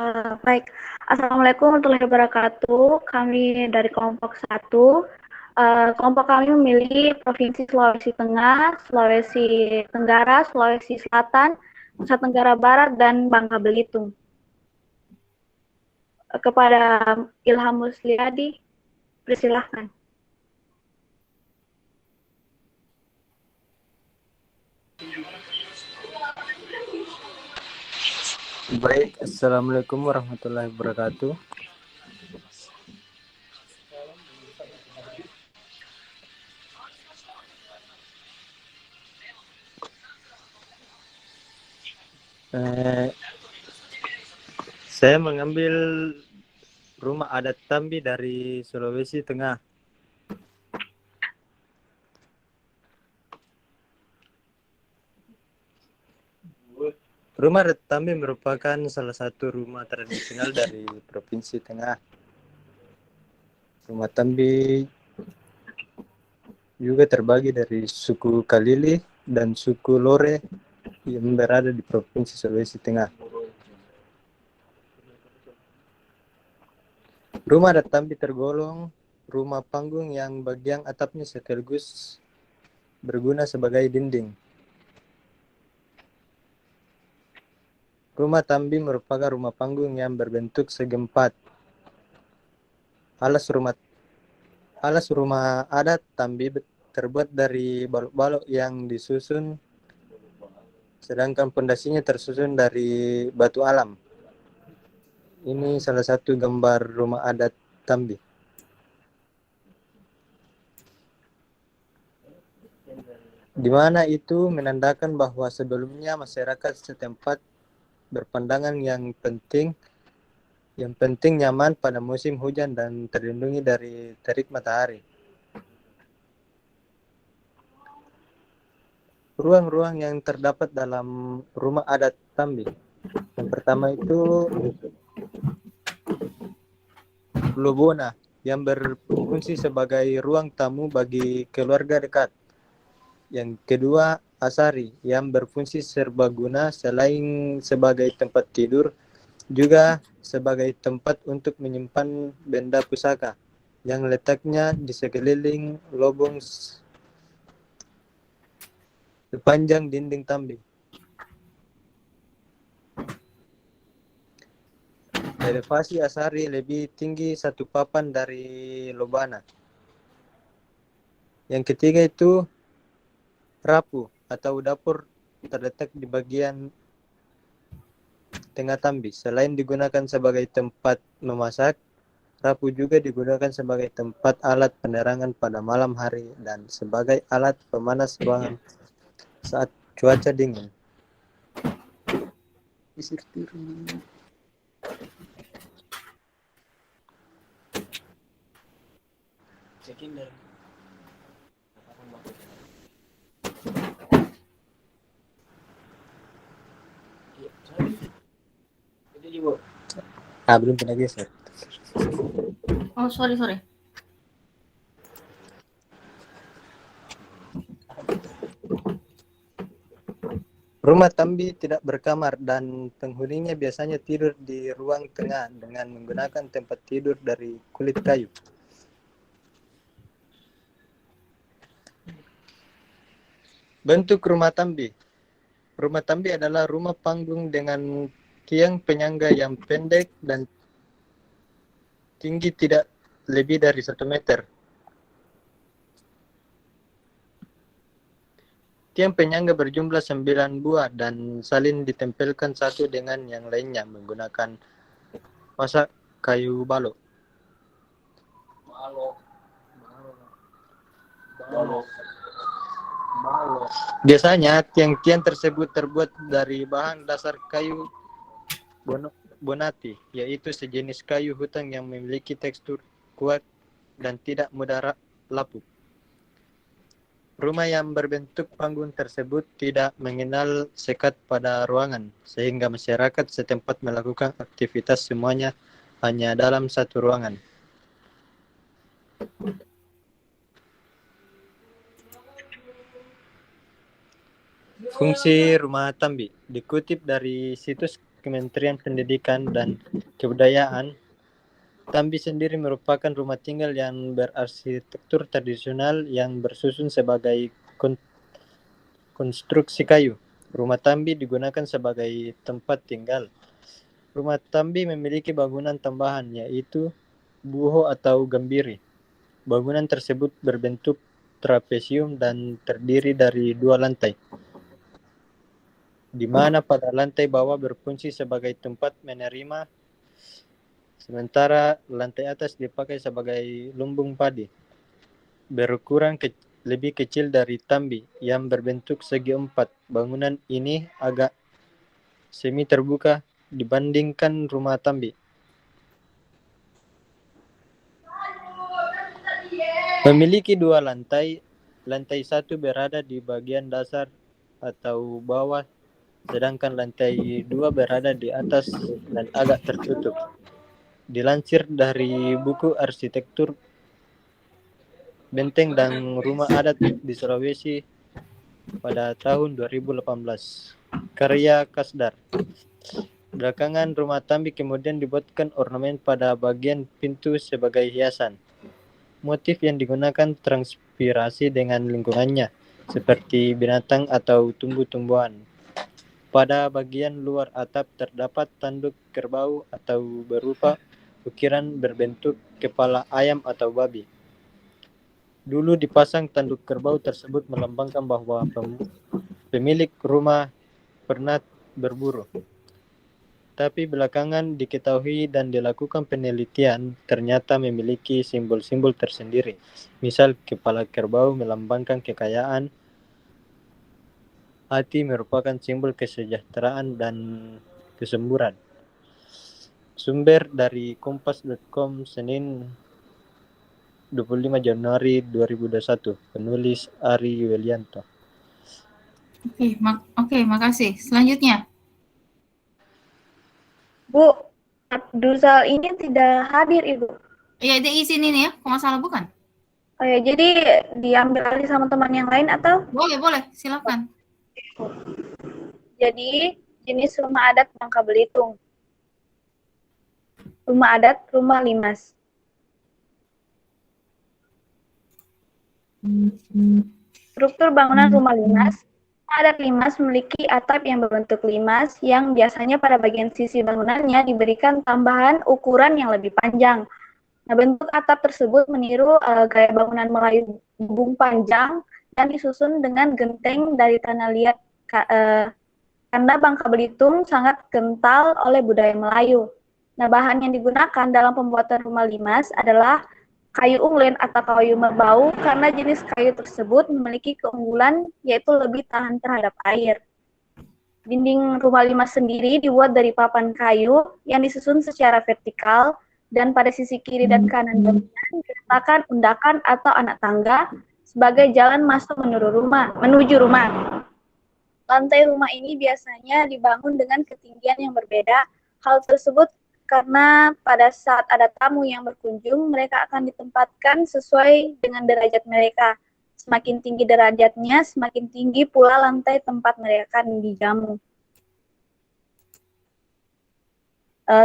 Baik, Assalamualaikum warahmatullahi wabarakatuh. Kami dari kelompok 1. Kelompok kami memilih Provinsi Sulawesi Tengah, Sulawesi Tenggara, Sulawesi Selatan, Nusa Tenggara Barat, dan Bangka Belitung. Kepada Ilham Musliadi, persilahkan. Baik, Assalamualaikum warahmatullahi wabarakatuh. Saya mengambil rumah adat Tambi dari Sulawesi Tengah. Rumah adat Tambi merupakan salah satu rumah tradisional dari Provinsi Tengah. Rumah Tambi juga terbagi dari suku Kalili dan suku Lore yang berada di Provinsi Sulawesi Tengah. Rumah adat Tambi tergolong rumah panggung yang bagian atapnya sekaligus berguna sebagai dinding. Rumah Tambi merupakan rumah panggung yang berbentuk segi empat. Alas rumah adat Tambi terbuat dari balok-balok yang disusun, sedangkan pondasinya tersusun dari batu alam. Ini salah satu gambar rumah adat Tambi. Di mana itu menandakan bahwa sebelumnya masyarakat setempat berpandangan yang penting nyaman pada musim hujan dan terlindungi dari terik matahari. Ruang-ruang yang terdapat dalam rumah adat Tambi. Yang pertama itu Lobona yang berfungsi sebagai ruang tamu bagi keluarga dekat. Yang kedua Asari yang berfungsi serbaguna selain sebagai tempat tidur juga sebagai tempat untuk menyimpan benda pusaka yang letaknya di sekeliling lubung sepanjang dinding Tambi. Elevasi Asari lebih tinggi satu papan dari Lobana. Yang ketiga itu Rapu atau dapur terletak di bagian tengah Tambi. Selain digunakan sebagai tempat memasak, Rapu juga digunakan sebagai tempat alat penerangan pada malam hari dan sebagai alat pemanas ruangan saat cuaca dingin. Belum pernah geser. Oh, sorry. Rumah Tambi tidak berkamar dan penghuninya biasanya tidur di ruang tengah dengan menggunakan tempat tidur dari kulit kayu. Bentuk rumah Tambi. Rumah Tambi adalah rumah panggung dengan tiang penyangga yang pendek dan tinggi tidak lebih dari 1 meter. Tiang penyangga berjumlah 9 buah dan saling ditempelkan satu dengan yang lainnya menggunakan pasak kayu balok. Biasanya tiang-tiang tersebut terbuat dari bahan dasar kayu bonati, yaitu sejenis kayu hutan yang memiliki tekstur kuat dan tidak mudah lapuk. Rumah yang berbentuk panggung tersebut tidak mengenal sekat pada ruangan, sehingga masyarakat setempat melakukan aktivitas semuanya hanya dalam satu ruangan. Fungsi rumah Tambi dikutip dari situs Kementerian Pendidikan dan Kebudayaan, Tambi sendiri merupakan rumah tinggal yang berarsitektur tradisional yang bersusun sebagai konstruksi kayu. Rumah Tambi digunakan sebagai tempat tinggal. Rumah Tambi memiliki bangunan tambahan, yaitu buho atau gambiri. Bangunan tersebut berbentuk trapesium dan terdiri dari 2 lantai, di mana pada lantai bawah berfungsi sebagai tempat menerima, sementara lantai atas dipakai sebagai lumbung padi. Berukuran lebih kecil dari Tambi yang berbentuk segi empat. Bangunan ini agak semi terbuka dibandingkan rumah Tambi. Memiliki 2 lantai. Lantai 1 berada di bagian dasar atau bawah, sedangkan lantai 2 berada di atas dan agak tertutup. Dilansir dari buku arsitektur benteng dan rumah adat di Sulawesi pada tahun 2018, karya Kasdar. Belakangan rumah Tambi kemudian dibuatkan ornamen pada bagian pintu sebagai hiasan. Motif yang digunakan transpirasi dengan lingkungannya, seperti binatang atau tumbuh-tumbuhan. Pada bagian luar atap terdapat tanduk kerbau atau berupa ukiran berbentuk kepala ayam atau babi. Dulu dipasang tanduk kerbau tersebut melambangkan bahwa pemilik rumah pernah berburu. Tapi belakangan diketahui dan dilakukan penelitian, ternyata memiliki simbol-simbol tersendiri. Misal kepala kerbau melambangkan kekayaan, hati merupakan simbol kesejahteraan dan kesemburan. Sumber dari kompas.com, Senin 25 Januari 2021, penulis Ari Welianto. Oke, makasih. Selanjutnya. Bu, Abduzal ini tidak hadir, Ibu. Ya, dia izin ini ya, kalau nggak salah bukan? Oh ya, jadi diambil alih sama teman yang lain atau? Boleh, silakan. Jadi, jenis rumah adat Bangka Belitung. Rumah adat Rumah Limas. Struktur bangunan rumah limas. Adat limas memiliki atap yang berbentuk limas yang biasanya pada bagian sisi bangunannya diberikan tambahan ukuran yang lebih panjang. Nah, bentuk atap tersebut meniru gaya bangunan Melayu bubung panjang dan disusun dengan genteng dari tanah liat karena Bangka Belitung sangat kental oleh budaya Melayu. Nah, bahan yang digunakan dalam pembuatan rumah limas adalah kayu unglen atau kayu merbau karena jenis kayu tersebut memiliki keunggulan yaitu lebih tahan terhadap air. Dinding rumah limas sendiri dibuat dari papan kayu yang disusun secara vertikal dan pada sisi kiri dan kanan bangunan diletakkan undakan atau anak tangga sebagai jalan masuk menuju rumah. Lantai rumah ini biasanya dibangun dengan ketinggian yang berbeda. Hal tersebut karena pada saat ada tamu yang berkunjung, mereka akan ditempatkan sesuai dengan derajat mereka. Semakin tinggi derajatnya, semakin tinggi pula lantai tempat mereka dijamu.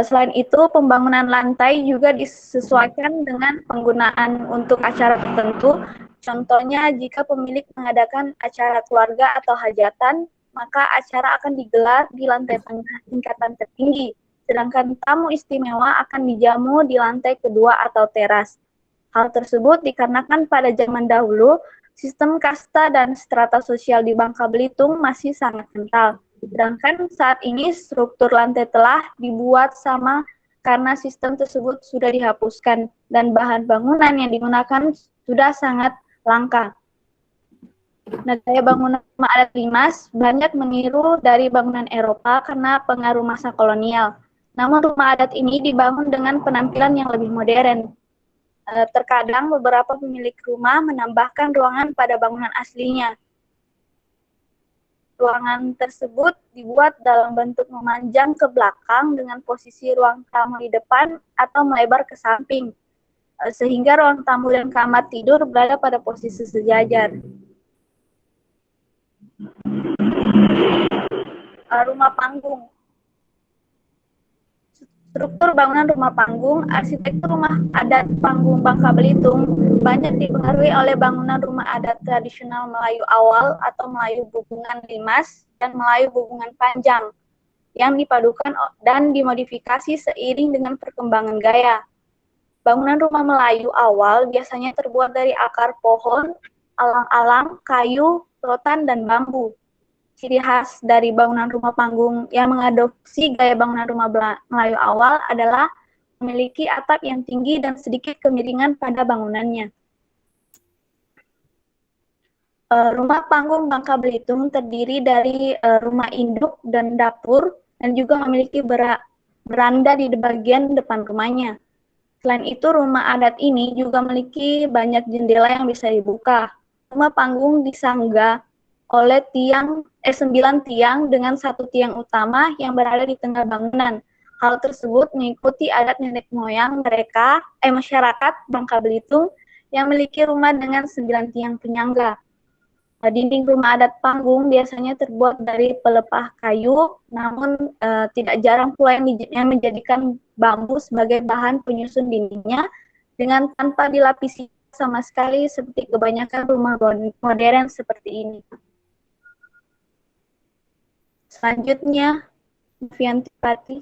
Selain itu, pembangunan lantai juga disesuaikan dengan penggunaan untuk acara tertentu. Contohnya, jika pemilik mengadakan acara keluarga atau hajatan, maka acara akan digelar di lantai tengah tingkatan tertinggi. Sedangkan tamu istimewa akan dijamu di lantai kedua atau teras. Hal tersebut dikarenakan pada zaman dahulu, sistem kasta dan strata sosial di Bangka Belitung masih sangat kental. Sedangkan saat ini struktur lantai telah dibuat sama karena sistem tersebut sudah dihapuskan dan bahan bangunan yang digunakan sudah sangat langka. Nah, gaya bangunan rumah adat limas banyak meniru dari bangunan Eropa karena pengaruh masa kolonial. Namun rumah adat ini dibangun dengan penampilan yang lebih modern. Terkadang beberapa pemilik rumah menambahkan ruangan pada bangunan aslinya. Ruangan tersebut dibuat dalam bentuk memanjang ke belakang dengan posisi ruang tamu di depan atau melebar ke samping, sehingga ruang tamu dan kamar tidur berada pada posisi sejajar. Rumah panggung. Struktur bangunan rumah panggung, arsitektur rumah adat panggung Bangka Belitung banyak dipengaruhi oleh bangunan rumah adat tradisional Melayu awal atau Melayu hubungan limas dan Melayu hubungan panjang yang dipadukan dan dimodifikasi seiring dengan perkembangan gaya. Bangunan rumah Melayu awal biasanya terbuat dari akar pohon, alang-alang, kayu, rotan, dan bambu. Ciri khas dari bangunan rumah panggung yang mengadopsi gaya bangunan rumah Melayu awal adalah memiliki atap yang tinggi dan sedikit kemiringan pada bangunannya. Rumah panggung Bangka Belitung terdiri dari rumah induk dan dapur dan juga memiliki beranda di bagian depan rumahnya. Selain itu, rumah adat ini juga memiliki banyak jendela yang bisa dibuka. Rumah panggung disangga oleh 9 tiang dengan 1 tiang utama yang berada di tengah bangunan. Hal tersebut mengikuti adat nenek moyang masyarakat Bangka Belitung yang memiliki rumah dengan 9 tiang penyangga. Dinding rumah adat panggung biasanya terbuat dari pelepah kayu, namun tidak jarang pula yang menjadikan bambu sebagai bahan penyusun dindingnya dengan tanpa dilapisi sama sekali seperti kebanyakan rumah modern seperti ini. Selanjutnya, Novianti Pati.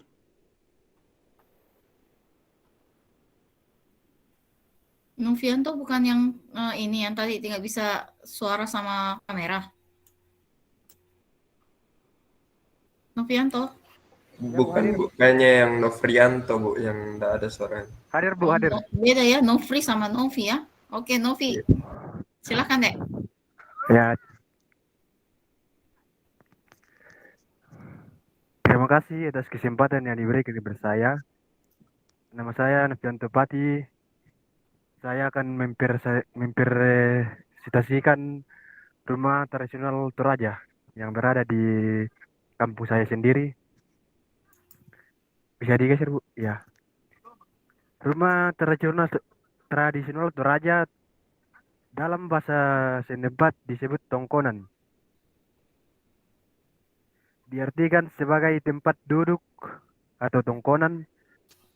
Novianto bukan yang ini yang tadi tidak bisa suara sama kamera. Novianto. Bukannya yang Novrianto, Bu, yang enggak ada suaranya. Hadir, Bu, hadir. Beda ya, Novri sama Novi ya. Oke, Novi. Silakan, Dek. Ya. Terima kasih atas kesempatan yang diberikan kepada saya. Nama saya Novianto Pati. Saya akan mempresentasikan rumah tradisional Toraja yang berada di kampus saya sendiri. Bisa digeser, Bu? Ya. Rumah tradisional Toraja dalam bahasa setempat disebut tongkonan. Diartikan sebagai tempat duduk atau tongkonan.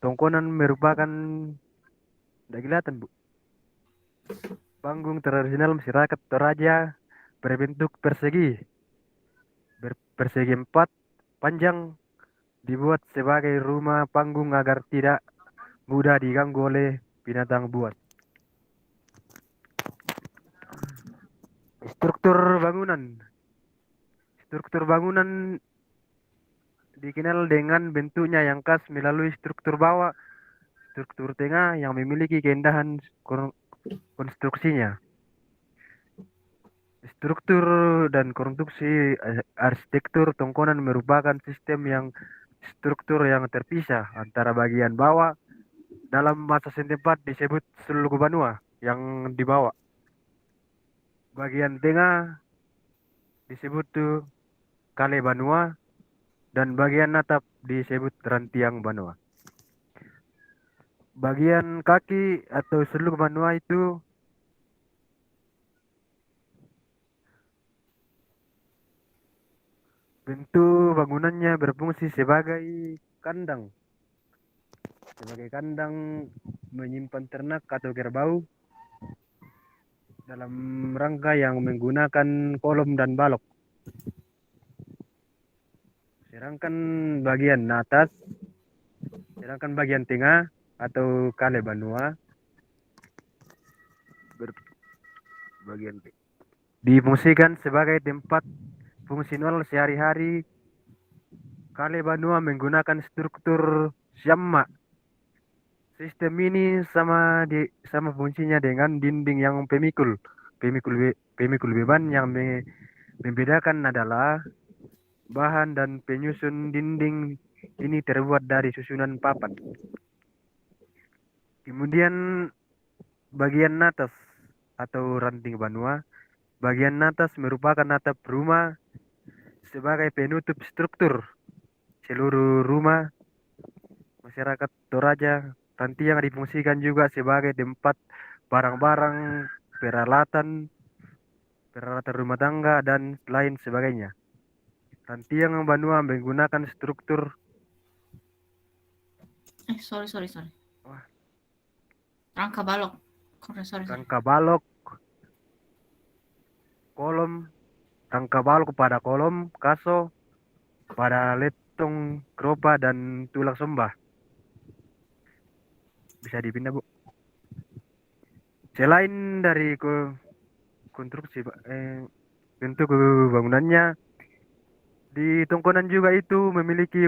Tongkonan merupakan, tidak kelihatan, Bu, panggung tradisional masyarakat Toraja berbentuk persegi, persegi 4, panjang, dibuat sebagai rumah panggung agar tidak mudah diganggu oleh binatang buas. Struktur bangunan dikenal dengan bentuknya yang khas melalui struktur bawah, struktur tengah yang memiliki keindahan konstruksinya. Struktur dan konstruksi arsitektur tongkonan merupakan struktur yang terpisah antara bagian bawah, dalam bahasa setempat disebut suluk banua yang di bawah. Bagian tengah disebut kale banua dan bagian atap disebut rantiang banua. Bagian kaki atau suluk banua itu bentuk bangunannya berfungsi sebagai kandang. Menyimpan ternak atau kerbau dalam rangka yang menggunakan kolom dan balok. Sedangkan bagian tengah atau kale banua difungsikan sebagai tempat fungsional sehari-hari. Kale banua menggunakan struktur syamma. Sistem ini sama fungsinya dengan dinding yang pemikul beban. Yang membedakan adalah bahan dan penyusun dinding ini terbuat dari susunan papan. Kemudian bagian atas atau ranting banua. Bagian atas merupakan atap rumah sebagai penutup struktur seluruh rumah masyarakat Toraja. Rantiang difungsikan juga sebagai tempat barang-barang, peralatan rumah tangga, dan lain sebagainya. Rantiang banua menggunakan struktur Sorry. Wah. Rangka balok. Sorry. Rangka balok, kolom, rangka balok pada kolom, kaso, pada letong, keropa, dan tulang sembah. Bisa dipindah, Bu. Selain dari konstruksi, bentuk bangunannya, di tongkonan juga itu memiliki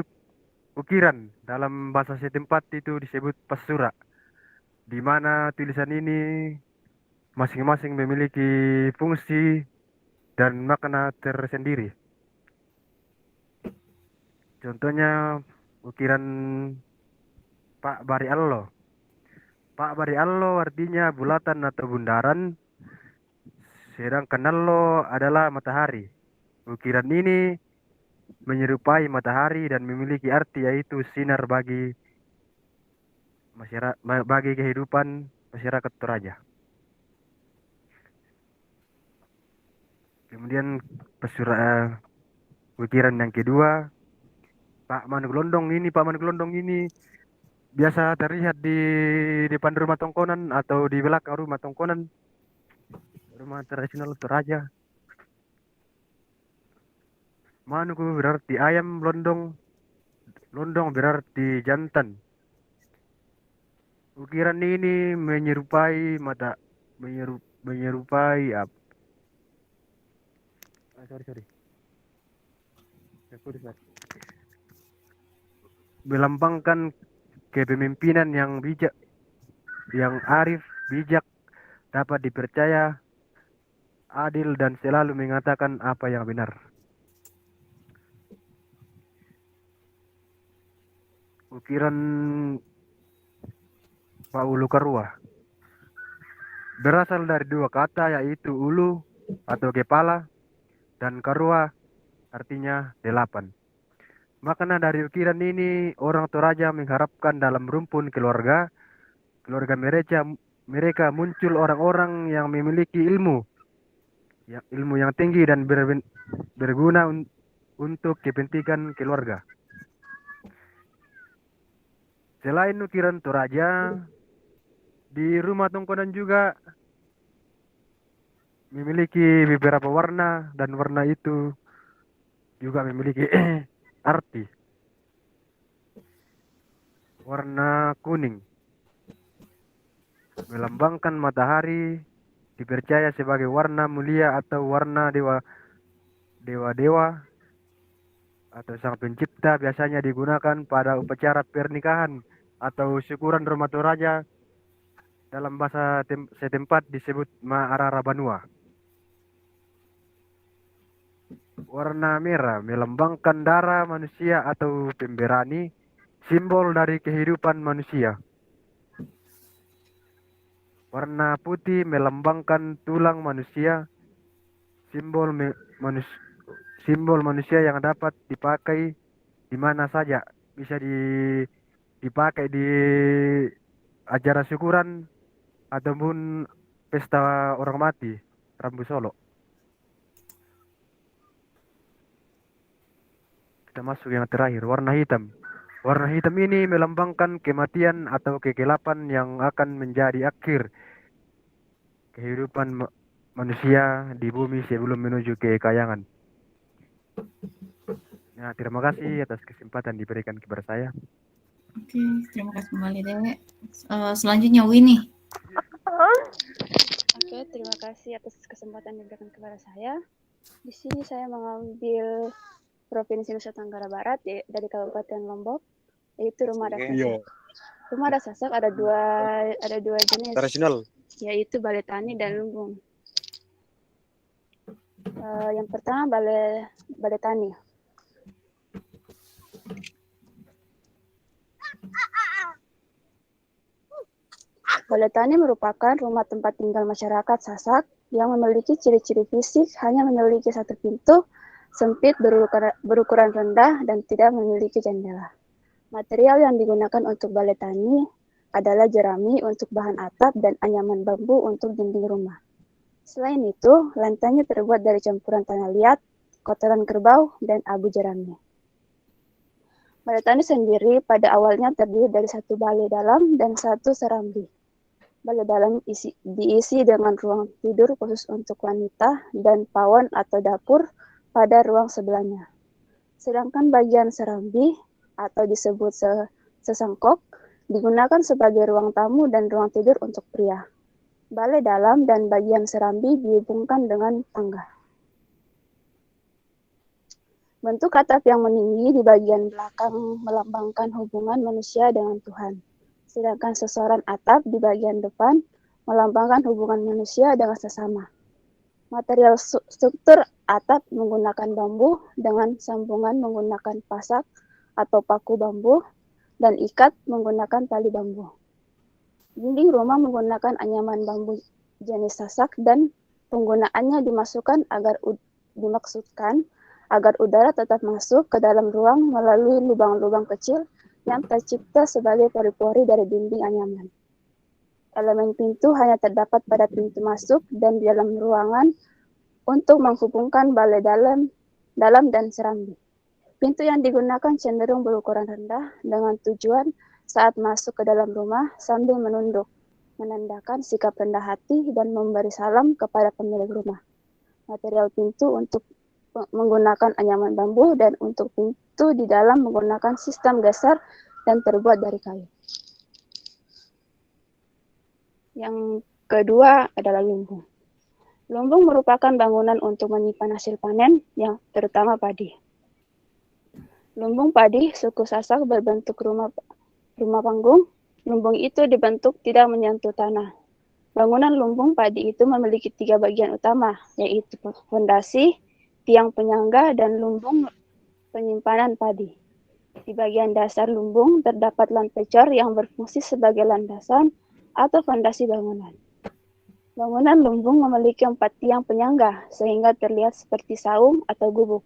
ukiran. Dalam bahasa setempat itu disebut pasura, di mana tulisan ini masing-masing memiliki fungsi dan makna tersendiri. Contohnya ukiran Pak Bari Allo. Pak Bari Allo artinya bulatan atau bundaran, sedangkan Allo adalah matahari. Ukiran ini menyerupai matahari dan memiliki arti yaitu sinar bagi bagi kehidupan masyarakat Toraja. Kemudian ukiran yang kedua, Pak Man Gelondong ini biasa terlihat di depan rumah tongkonan atau di belakang rumah tongkonan, rumah tradisional Toraja. Manuku berarti ayam, londong berarti jantan. Ukiran ini menyerupai apa? Sorry. Melambangkan kepemimpinan yang bijak, yang arif, bijak, dapat dipercaya, adil, dan selalu mengatakan apa yang benar. Ukiran Pak Ulu Karua berasal dari dua kata yaitu ulu atau kepala dan karua artinya 8. Makna dari ukiran ini orang Toraja mengharapkan dalam rumpun keluarga mereka muncul orang-orang yang memiliki ilmu yang tinggi dan berguna untuk kepentingan keluarga. Selain ukiran Toraja, di rumah tongkonan juga memiliki beberapa warna dan warna itu juga memiliki arti. Warna kuning melambangkan matahari, dipercaya sebagai warna mulia atau warna dewa-dewa atau sang pencipta, biasanya digunakan pada upacara pernikahan atau syukuran rumah Toraja. Dalam bahasa setempat disebut Ma'arara Banua. Warna merah melambangkan darah manusia atau pemberani, simbol dari kehidupan manusia. Warna putih melambangkan tulang manusia, simbol manusia yang dapat dipakai di mana saja. Bisa dipakai di acara syukuran ataupun pesta orang mati, Rambu Solo. Kita masuk yang terakhir, warna hitam. Warna hitam ini melambangkan kematian atau kegelapan yang akan menjadi akhir kehidupan manusia di bumi sebelum menuju kekayangan. Nah, terima kasih atas kesempatan diberikan kepada saya. Oke, terima kasih kembali Dek. Selanjutnya Winnie. Oke, terima kasih atas kesempatan diberikan kepada saya. Di sini saya mengambil Provinsi Nusa Tenggara Barat dari Kabupaten Lombok, yaitu rumah adat Sasak. Rumah adat Sasak ada dua jenis, Tradisional. yaitu Balai Tani dan Lumbung. Yang pertama Balai Tani. Balai Tani merupakan rumah tempat tinggal masyarakat Sasak yang memiliki ciri-ciri fisik hanya memiliki satu pintu, sempit, berukuran rendah, dan tidak memiliki jendela. Material yang digunakan untuk balai tani adalah jerami untuk bahan atap dan anyaman bambu untuk dinding rumah. Selain itu, lantainya terbuat dari campuran tanah liat, kotoran kerbau, dan abu jerami. Balai tani sendiri pada awalnya terdiri dari satu balai dalam dan satu serambi. Balai dalam diisi dengan ruang tidur khusus untuk wanita dan pawon atau dapur pada ruang sebelahnya. Sedangkan bagian serambi atau disebut sesangkok digunakan sebagai ruang tamu dan ruang tidur untuk pria. Balai dalam dan bagian serambi dihubungkan dengan tangga. Bentuk atap yang meninggi di bagian belakang melambangkan hubungan manusia dengan Tuhan. Sedangkan sesoran atap di bagian depan melambangkan hubungan manusia dengan sesama. Material struktur atap menggunakan bambu dengan sambungan menggunakan pasak atau paku bambu dan ikat menggunakan tali bambu. Dinding rumah menggunakan anyaman bambu jenis sasak dan penggunaannya dimaksudkan agar udara tetap masuk ke dalam ruang melalui lubang-lubang kecil yang tercipta sebagai pori-pori dari dinding anyaman. Elemen pintu hanya terdapat pada pintu masuk dan di dalam ruangan untuk menghubungkan balai dalam dan serambi. Pintu yang digunakan cenderung berukuran rendah dengan tujuan saat masuk ke dalam rumah sambil menunduk, menandakan sikap rendah hati dan memberi salam kepada pemilik rumah. Material pintu untuk menggunakan anyaman bambu dan untuk pintu di dalam menggunakan sistem geser dan terbuat dari kayu. Yang kedua adalah lumbung. Lumbung merupakan bangunan untuk menyimpan hasil panen yang terutama padi. Lumbung padi suku Sasak berbentuk rumah panggung. Lumbung itu dibentuk tidak menyentuh tanah. Bangunan lumbung padi itu memiliki 3 bagian utama, yaitu fondasi, tiang penyangga, dan lumbung penyimpanan padi. Di bagian dasar lumbung terdapat lanpecor yang berfungsi sebagai landasan atau fondasi bangunan. Bangunan lumbung memiliki 4 tiang penyangga sehingga terlihat seperti saung atau gubuk.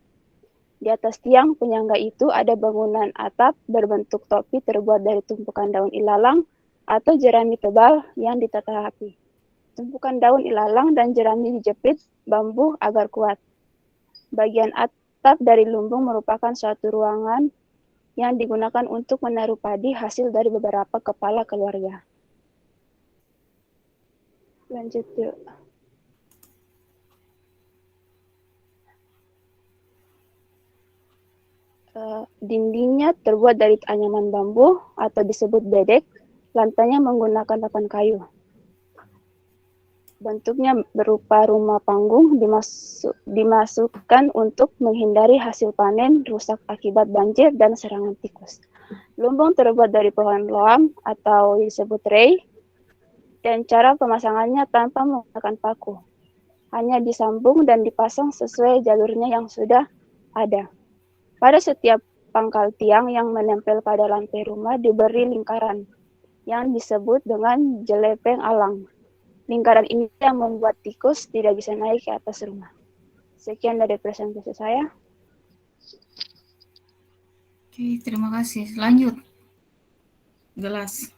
Di atas tiang penyangga itu ada bangunan atap berbentuk topi terbuat dari tumpukan daun ilalang atau jerami tebal yang ditata rapi. Tumpukan daun ilalang dan jerami dijepit bambu agar kuat. Bagian atap dari lumbung merupakan suatu ruangan yang digunakan untuk menaruh padi hasil dari beberapa kepala keluarga. Lanjut yuk. Dindingnya terbuat dari anyaman bambu atau disebut bedek, lantainya menggunakan papan kayu. Bentuknya berupa rumah panggung dimasukkan untuk menghindari hasil panen rusak akibat banjir dan serangan tikus. Lumbung terbuat dari pohon loam atau disebut rei, dan cara pemasangannya tanpa menggunakan paku. Hanya disambung dan dipasang sesuai jalurnya yang sudah ada. Pada setiap pangkal tiang yang menempel pada lantai rumah diberi lingkaran yang disebut dengan jelepeng alang. Lingkaran ini yang membuat tikus tidak bisa naik ke atas rumah. Sekian dari presentasi saya. Oke, terima kasih. Lanjut. Jelas.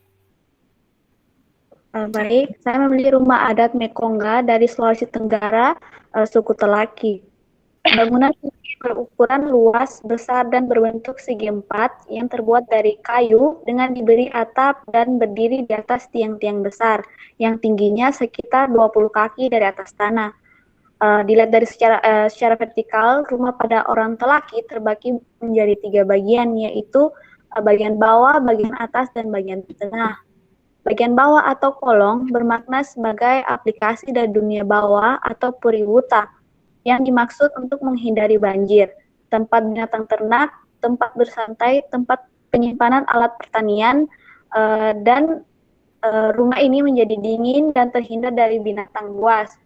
Baik, saya membeli rumah adat Mekongga dari Sulawesi Tenggara, suku Telaki. Bangunan ini berukuran luas, besar, dan berbentuk segi empat yang terbuat dari kayu dengan diberi atap dan berdiri di atas tiang-tiang besar yang tingginya sekitar 20 kaki dari atas tanah. Dilihat dari secara vertikal, rumah pada orang Telaki terbagi menjadi 3 bagian, yaitu bagian bawah, bagian atas, dan bagian tengah. Bagian bawah atau kolong bermakna sebagai aplikasi dari dunia bawah atau puriwuta yang dimaksud untuk menghindari banjir, tempat binatang ternak, tempat bersantai, tempat penyimpanan alat pertanian, dan rumah ini menjadi dingin dan terhindar dari binatang buas.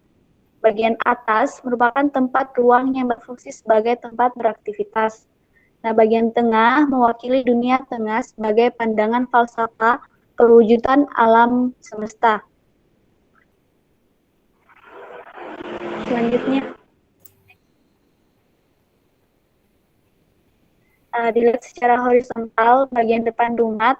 Bagian atas merupakan tempat ruang yang berfungsi sebagai tempat beraktivitas. Nah, bagian tengah mewakili dunia tengah sebagai pandangan falsafah kewujudan alam semesta. Selanjutnya, dilihat secara horizontal, bagian depan rumah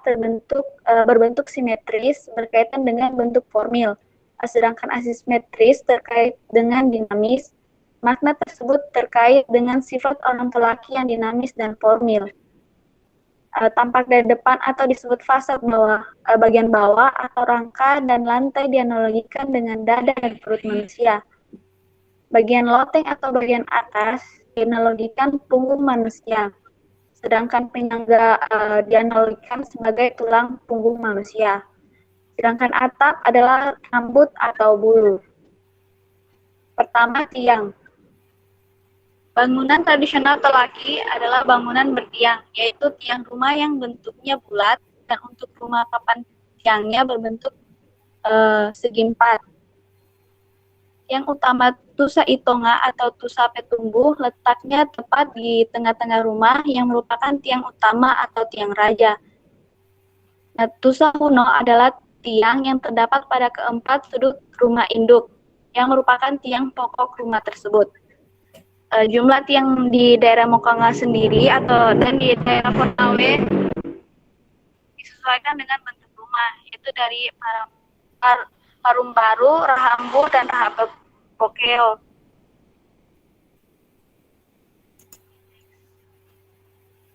berbentuk simetris berkaitan dengan bentuk formil, sedangkan asimetris terkait dengan dinamis. Makna tersebut terkait dengan sifat orang Telaki yang dinamis dan formil. tampak dari depan atau disebut fasad bawah, bagian bawah atau rangka, dan lantai dianalogikan dengan dada dan perut manusia. Bagian loteng atau bagian atas dianalogikan punggung manusia, sedangkan penyangga dianalogikan sebagai tulang punggung manusia. Sedangkan atap adalah rambut atau bulu. Pertama, tiang. Bangunan tradisional Telaki adalah bangunan bertiang, yaitu tiang rumah yang bentuknya bulat, dan untuk rumah papan tiangnya berbentuk segi empat. Tiang utama Tusa Itonga atau Tusa Petumbuh letaknya tepat di tengah-tengah rumah yang merupakan tiang utama atau tiang raja. Nah, Tusa Kuno adalah tiang yang terdapat pada keempat sudut rumah induk, yang merupakan tiang pokok rumah tersebut. Jumlah tiang di daerah Mokanga sendiri dan di daerah Konawe disesuaikan dengan bentuk rumah, yaitu dari Parumbaru, Rahambu, dan Rahabokeo.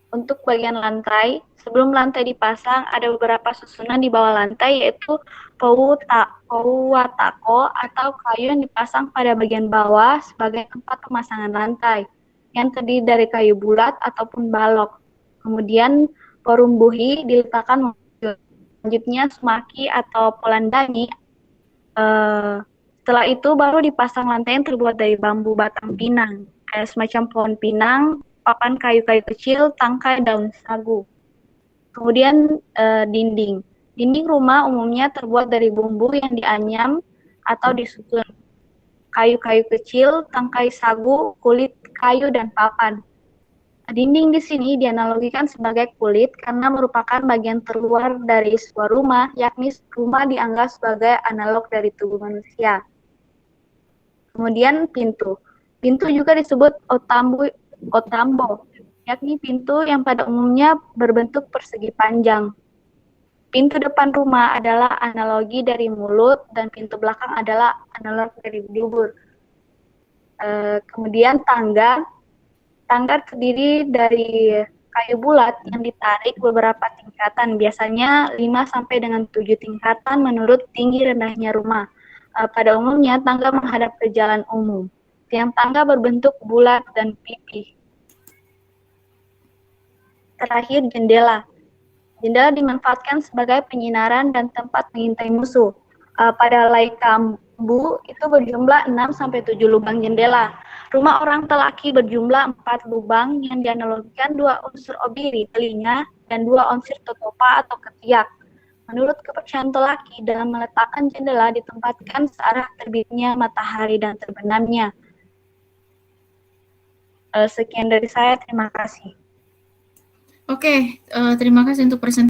Untuk bagian lantai, sebelum lantai dipasang, ada beberapa susunan di bawah lantai, yaitu Pouwatako atau kayu yang dipasang pada bagian bawah sebagai tempat pemasangan lantai, yang terdiri dari kayu bulat ataupun balok. Kemudian Porumbuhi diletakkan, selanjutnya Sumaki atau Polandani. Setelah itu baru dipasang lantai yang terbuat dari bambu batang pinang, kayak semacam pohon pinang, papan kayu-kayu kecil, tangkai daun sagu. Kemudian dinding. Dinding rumah umumnya terbuat dari bumbu yang dianyam atau disusun. Kayu-kayu kecil, tangkai sagu, kulit kayu, dan papan. Dinding di sini dianalogikan sebagai kulit karena merupakan bagian terluar dari sebuah rumah, yakni rumah dianggap sebagai analog dari tubuh manusia. Kemudian pintu. Pintu juga disebut otambo, yakni pintu yang pada umumnya berbentuk persegi panjang. Pintu depan rumah adalah analogi dari mulut, dan pintu belakang adalah analog dari dubur. Kemudian tangga. Tangga terdiri dari kayu bulat yang ditarik beberapa tingkatan, biasanya 5 sampai dengan 7 tingkatan menurut tinggi rendahnya rumah. Pada umumnya tangga menghadap ke jalan umum. Tiang tangga berbentuk bulat dan pipih. Terakhir, jendela. Jendela dimanfaatkan sebagai penyinaran dan tempat mengintai musuh. Pada Laikambu itu berjumlah 6-7 lubang jendela. Rumah orang Telaki berjumlah 4 lubang yang dianalogikan 2 unsur obiri, telinga, dan 2 unsur totopa atau ketiak. Menurut kepercayaan Telaki, dalam meletakkan jendela ditempatkan searah terbitnya matahari dan terbenamnya. Sekian dari saya, terima kasih. Oke, terima kasih untuk presentasi.